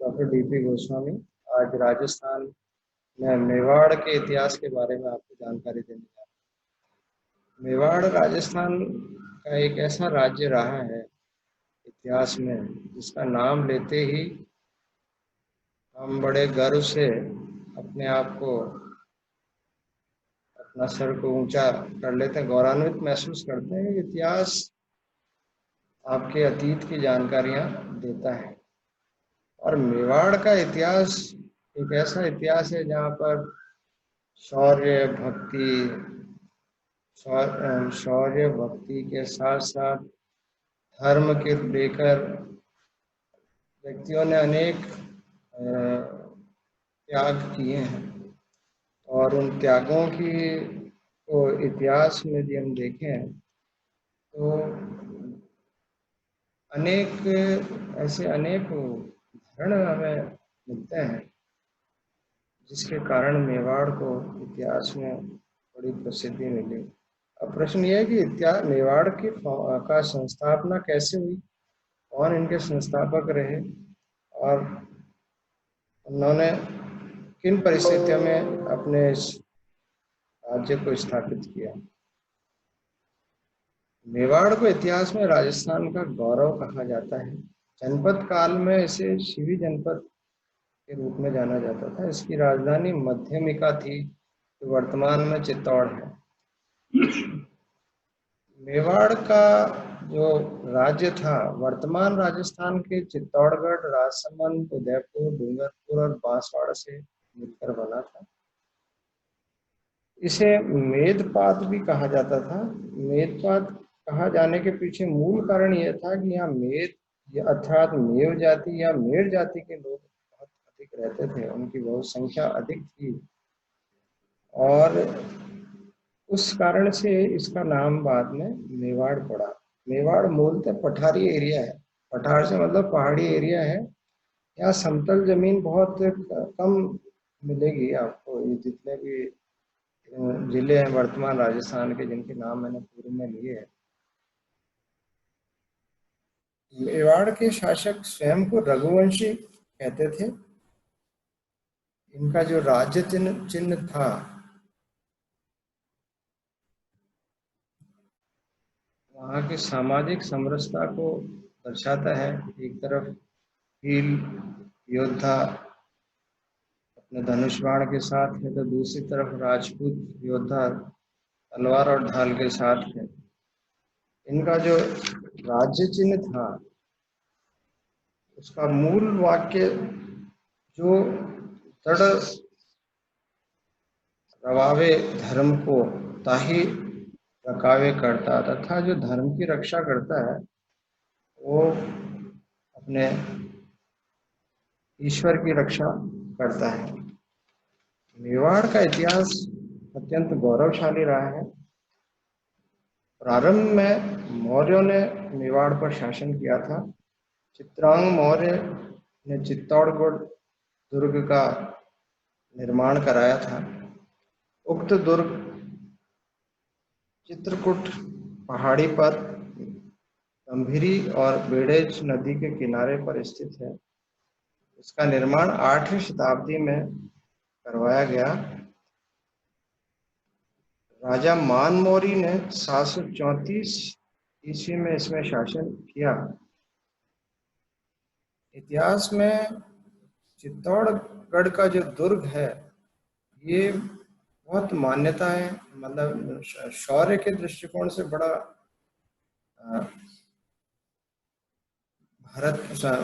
Doctor DP Goswami. आज राजस्थान में मेवाड़ के इतिहास के बारे में आपको जानकारी देने जा रहा हूँ। मेवाड़ राजस्थान का एक ऐसा राज्य रहा है इतिहास में जिसका नाम लेते ही हम बड़े गर्व से अपने आप को, अपना सर को ऊंचा कर लेते हैं, गौरवान्वित महसूस करते हैं। इतिहास आपके अतीत की जानकारियां देता है और मेवाड़ का इतिहास एक ऐसा इतिहास है जहाँ पर शौर्य भक्ति शौर्य भक्ति के साथ साथ धर्म के लेकर व्यक्तियों ने अनेक त्याग किए हैं और उन त्यागों की को इतिहास में यदि हम देखें तो अनेक उदाहरण हमें मिलते हैं जिसके कारण मेवाड़ को इतिहास में बड़ी प्रसिद्धि मिली। अब प्रश्न ये है कि इतिहास मेवाड़ की का संस्थापना कैसे हुई, कौन इनके संस्थापक रहे और उन्होंने किन परिस्थितियों में अपने इस राज्य को स्थापित किया। मेवाड़ को इतिहास में राजस्थान का गौरव कहा जाता है। जनपद काल में इसे शिवी जनपद के रूप में जाना जाता था। इसकी राजधानी मध्यमिका थी जो वर्तमान में चित्तौड़ है। मेवाड़ का जो राज्य था वर्तमान राजस्थान के चित्तौड़गढ़, राजसमंद, उदयपुर, डूंगरपुर और बांसवाड़ा से मिलकर बना था। इसे मेदपात भी कहा जाता था। मेदपात कहा जाने के पीछे मूल कारण यह था कि यहाँ मेद अर्थात मेव जाति या मेड़ जाति के लोग बहुत अधिक रहते थे, उनकी बहुत संख्या अधिक थी और उस कारण से इसका नाम बाद में मेवाड़ पड़ा। मेवाड़ मूलतः पठारी एरिया है। पठार से मतलब पहाड़ी एरिया है। यहाँ समतल जमीन बहुत कम मिलेगी आपको। ये जितने भी जिले हैं वर्तमान राजस्थान के जिनके नाम मैंने पूर्व में लिए हैं, मेवाड़ के शासक स्वयं को रघुवंशी कहते थे। इनका जो राज्य चिन्ह था वहाँ की सामाजिक समरसता को दर्शाता है। एक तरफ भील योद्धा अपने धनुष बाण के साथ है तो दूसरी तरफ राजपूत योद्धा तलवार और ढाल के साथ है। इनका जो राज्य चिन्ह था उसका मूल वाक्य जो दृढ़ रवावे धर्म को ताही रकावे करता तथा जो धर्म की रक्षा करता है वो अपने ईश्वर की रक्षा करता है। मेवाड़ का इतिहास अत्यंत गौरवशाली रहा है। प्रारंभ में मौर्यों ने मेवाड़ पर शासन किया था। चित्रांग मौर्य ने चित्तौड़गढ़ दुर्ग का निर्माण कराया था। उक्त दुर्ग चित्रकूट पहाड़ी पर गंभीरी और बेड़ेज नदी के किनारे पर स्थित है। इसका निर्माण 8वीं शताब्दी में करवाया गया। राजा मानमोरी ने 734 ईस्वी में इसमें शासन किया। इतिहास में चित्तौड़गढ़ का जो दुर्ग है ये बहुत मान्यता है, मतलब शौर्य के दृष्टिकोण से बड़ा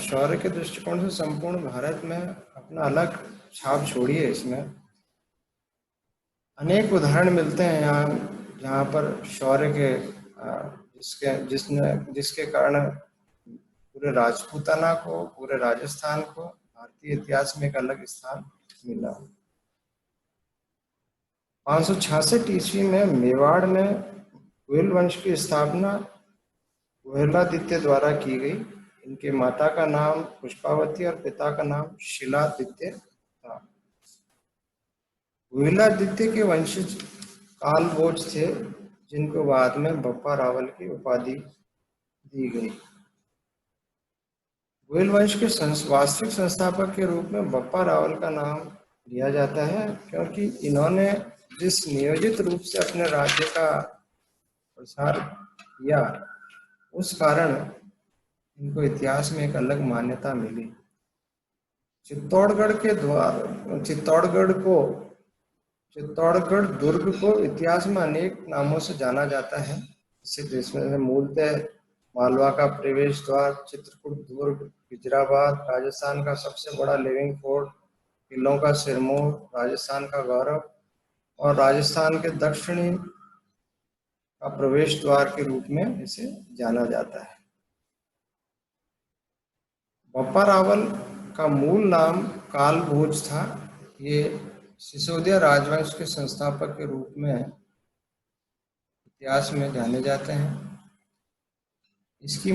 शौर्य के दृष्टिकोण से संपूर्ण भारत में अपना अलग छाप छोड़ी है। इसमें अनेक उदाहरण मिलते हैं यहाँ जहाँ पर शौर्य के जिसके कारण पूरे राजपूताना को, पूरे राजस्थान को भारतीय इतिहास में एक अलग स्थान मिला। 566 ईस्वी में मेवाड़ में कुल वंश की स्थापना कुहेलादित्य द्वारा की गई। इनके माता का नाम पुष्पावती और पिता का नाम शिलादित्य था। कुहेलादित्य के वंशज कालभोज थे जिनको बाद में बप्पा रावल की उपाधि दी गई। गोयल वंश के वास्तविक संस्थापक के रूप में बप्पा रावल का नाम लिया जाता है, क्योंकि इन्होंने जिस नियोजित रूप से अपने राज्य का प्रसार किया, उस कारण इनको इतिहास में एक अलग मान्यता मिली। चित्तौड़गढ़ दुर्ग को इतिहास में अनेक नामों से जाना जाता है। जिसमें मूलतः मालवा का प्रवेश द्वार, चित्रकूट दुर्ग, खिजराबाद, राजस्थान का सबसे बड़ा लिविंग फोर्ट, किलों का सिरमौर, राजस्थान का गौरव, और राजस्थान के दक्षिणी का प्रवेश द्वार के रूप में इसे जाना जाता है। बप्पा रावल का मूल नाम कालभोज था। ये सिसोदिया राजवंश के संस्थापक के रूप में इतिहास में जाने जाते हैं। इनकी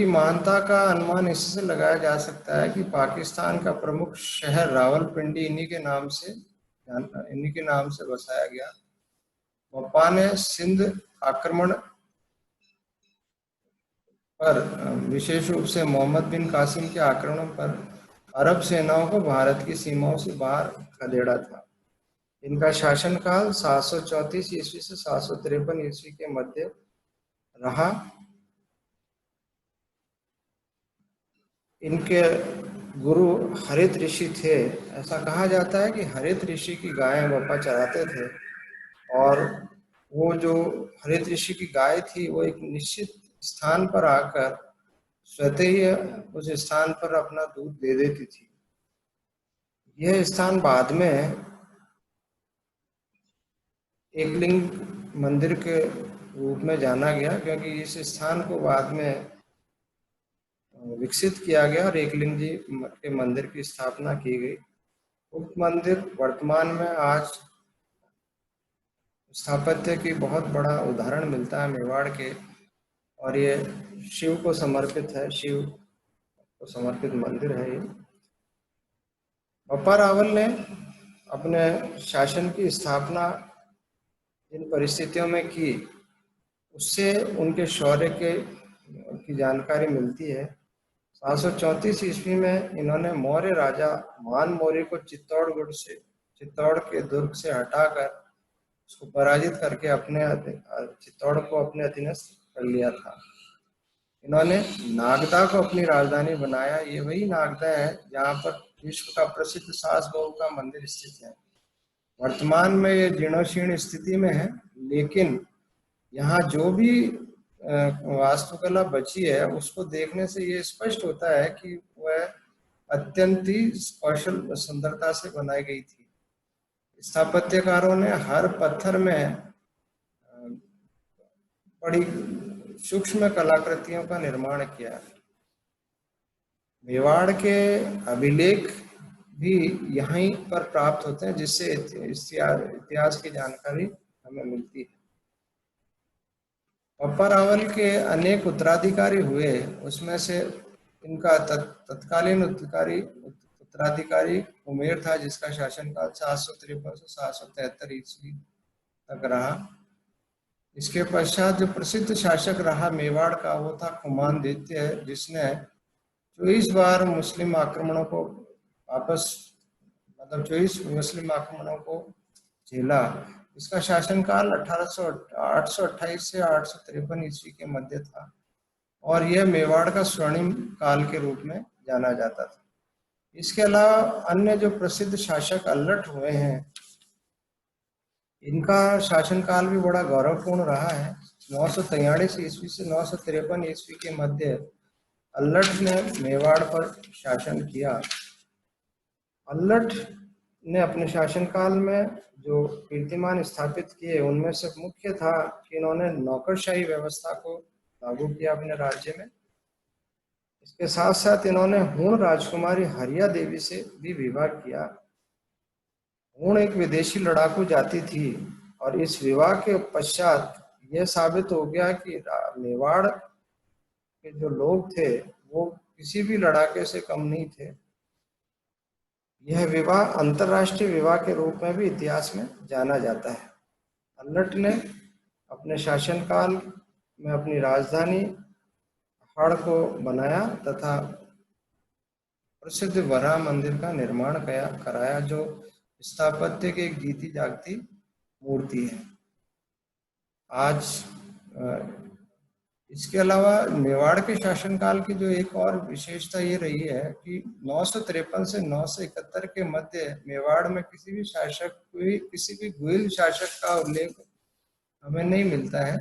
महानता का अनुमान इससे लगाया जा सकता है कि पाकिस्तान का प्रमुख शहर रावलपिंडी इन्हीं के नाम से बसाया गया। बप्पा ने सिंध आक्रमण पर, विशेष रूप से मोहम्मद बिन कासिम के आक्रमण पर, अरब सेनाओं को भारत की सीमाओं से बाहर खदेड़ा था। इनका शासनकाल 734 ईस्वी से 753 ईस्वी के मध्य रहा। इनके गुरु हरित ऋषि थे। ऐसा कहा जाता है कि हरित ऋषि की गायें बप्पा चराते थे, और वो जो हरित ऋषि की गाय थी वो एक निश्चित स्थान पर आकर स्वतः ही उस स्थान पर अपना दूध दे देती थी। यह स्थान बाद में एकलिंग मंदिर के रूप में जाना गया, क्योंकि इस स्थान को बाद में विकसित किया गया और एकलिंग जी के मंदिर की स्थापना की गई। उक्त मंदिर वर्तमान में आज स्थापत्य की बहुत बड़ा उदाहरण मिलता है मेवाड़ के, और ये शिव को समर्पित है, शिव को समर्पित मंदिर है ये। बप्पा रावल ने अपने शासन की स्थापना जिन परिस्थितियों में की, उससे उनके शौर्य की जानकारी मिलती है। 734 ईस्वी में इन्होंने मौर्य राजा मान मौर्य को चित्तौड़ के दुर्ग से हटाकर उसको पराजित करके चित्तौड़ को अपने अधीनस्थ कर लिया था। इन्होंने नागदा को अपनी राजधानी बनाया। ये वही नागदा है जहाँ पर विश्व का प्रसिद्ध सास बहू का मंदिर स्थित है। वर्तमान में ये जीर्णोशीर्ण स्थिति में है, लेकिन यहाँ जो भी वास्तुकला बची है उसको देखने से ये स्पष्ट होता है कि वह अत्यंत ही कौशल सुंदरता से बनाई गई थी। स्थापत्यकारों ने हर पत्थर में बड़ी सूक्ष्म कलाकृतियों का निर्माण किया। मेवाड़ के अभिलेख भी यहीं पर प्राप्त होते हैं, जिससे इतिहास की जानकारी हमें मिलती है। बप्पा रावल के अनेक उत्तराधिकारी हुए, उसमें से इनका तत्कालीन उत्तराधिकारी उमेर था, जिसका शासनकाल 753 से 773 ईस्वी तक रहा। इसके पश्चात जो प्रसिद्ध शासक रहा मेवाड़ का, वो था कुमानदित्य, जिसने 24 बार मुस्लिम आक्रमणों को 24 मुस्लिम आक्रमणों को झेला। इसका शासनकाल 828 से 853 ईस्वी के मध्य था, और यह मेवाड़ का स्वर्णिम काल के रूप में जाना जाता था। इसके अलावा अन्य जो प्रसिद्ध शासक अल्लठ हुए हैं, इनका शासनकाल भी बड़ा गौरवपूर्ण रहा है। 943 ईस्वी से 953 ईस्वी के मध्य अल्लठ ने मेवाड़ पर शासन किया। अल्लठ ने अपने शासनकाल में जो कीर्तिमान स्थापित किए, उनमें से मुख्य था कि इन्होंने नौकरशाही व्यवस्था को लागू किया अपने राज्य में। इसके साथ साथ इन्होंने हूण राजकुमारी हरिया देवी से भी विवाह किया। हूण एक विदेशी लड़ाकू जाति थी, और इस विवाह के पश्चात यह साबित हो गया कि मेवाड़ के जो लोग थे वो किसी भी लड़ाके से कम नहीं थे। यह विवाह अंतरराष्ट्रीय विवाह के रूप में भी इतिहास में जाना जाता है। अल्लठ ने अपने शासनकाल में अपनी राजधानी हड़ को बनाया तथा प्रसिद्ध वराह मंदिर का निर्माण कराया, जो स्थापत्य की एक जीती जागती मूर्ति है। आज इसके अलावा मेवाड़ के शासनकाल की जो एक और विशेषता ये रही है कि 953 से 971 के मध्य मेवाड़ में किसी भी गुइल शासक का उल्लेख हमें नहीं मिलता है।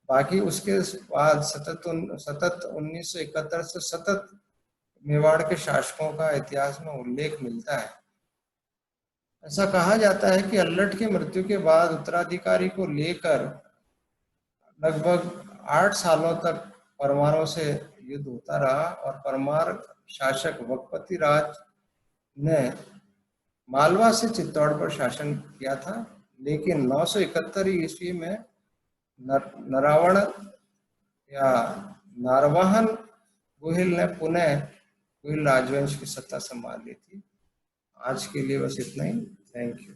बाकी उसके बाद सतत 1971 से सतत मेवाड़ के शासकों का इतिहास में उल्लेख मिलता है। ऐसा कहा जाता है कि अल्लट की मृत्यु के बाद उत्तराधिकारी को लेकर लगभग 8 सालों तक परमारों से युद्ध होता रहा और परमार शासक वकपति राज ने मालवा से चित्तौड़ पर शासन किया था, लेकिन 971 ईस्वी में नरावण या नारवाहन गोहिल ने पुनः गोहिल राजवंश की सत्ता संभाल ली थी। आज के लिए बस इतना ही। Thank you.